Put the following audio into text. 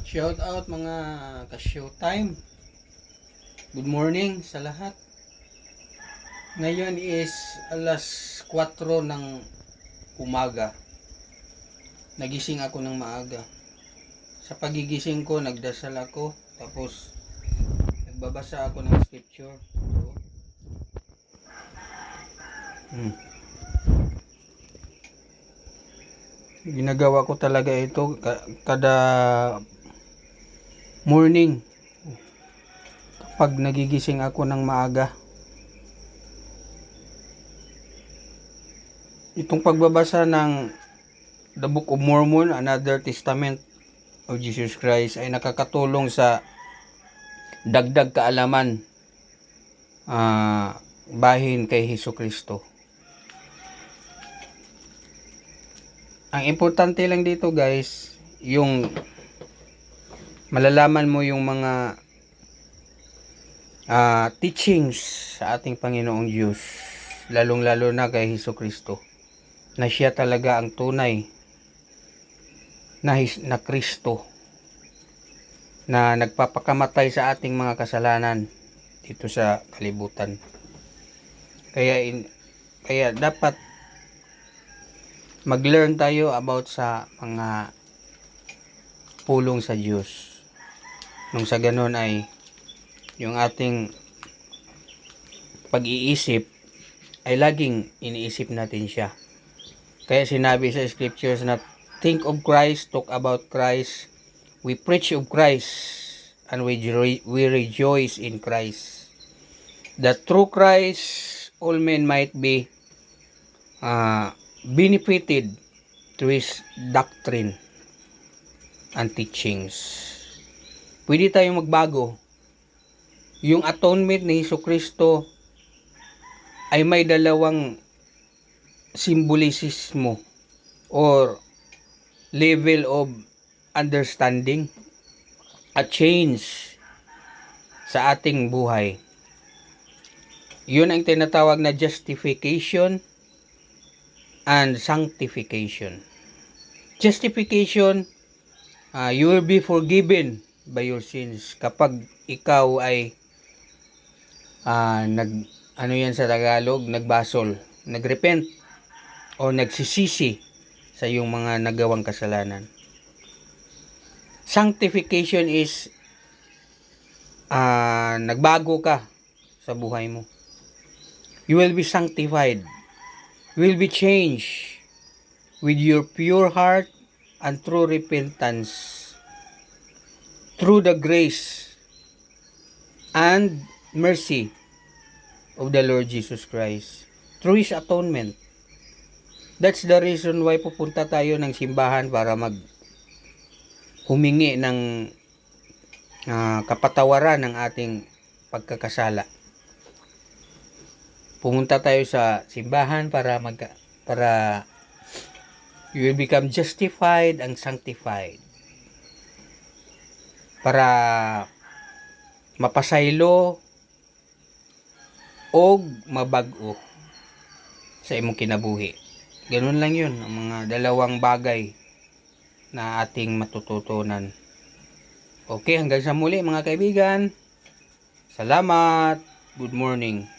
Shout out mga ka-showtime. Good morning sa lahat. Ngayon is alas 4 ng umaga. Nagising ako ng maaga. Sa pagigising ko, nagdasal ako. Tapos, nagbabasa ako ng scripture. Ginagawa ko talaga ito kada morning kapag nagigising ako ng maaga. Itong pagbabasa ng The Book of Mormon, Another Testament of Jesus Christ ay nakakatulong sa dagdag kaalaman bahin kay Hesus Kristo. Ang importante lang dito guys, yung malalaman mo yung mga teachings sa ating Panginoong Diyos, lalong-lalo na kay Hesus Kristo, na siya talaga ang tunay na Kristo na nagpapakamatay sa ating mga kasalanan dito sa kalibutan. Kaya dapat mag-learn tayo about sa mga pulong sa Diyos. Nung sa ganun ay yung ating pag-iisip ay laging iniisip natin siya. Kaya sinabi sa scriptures na think of Christ, talk about Christ, we preach of Christ, and we rejoice in Christ. That through Christ, all men might be benefited through His doctrine and teachings. Pwede tayong magbago. Yung atonement ni Hesus Kristo ay may dalawang simbolisismo or level of understanding at change sa ating buhay. Yun ang tinatawag na justification and sanctification. Justification, you will be forgiven by your sins kapag ikaw ay sa Tagalog, nagbasol, nagrepent o nagsisisi sa iyong mga nagawang kasalanan. Sanctification is nagbago ka sa buhay mo. You will be sanctified. You will be changed with your pure heart and true repentance through the grace and mercy of the Lord Jesus Christ through His atonement. That's the reason why pupunta tayo ng simbahan para humingi ng kapatawaran ng ating pagkakasala. Pumunta tayo sa simbahan para you will become justified and sanctified. Para mapasaylo o mabag-o sa imong kinabuhi. Ganun lang yun, ang mga dalawang bagay na ating matututunan. Okay, hanggang sa muli mga kaibigan. Salamat. Good morning.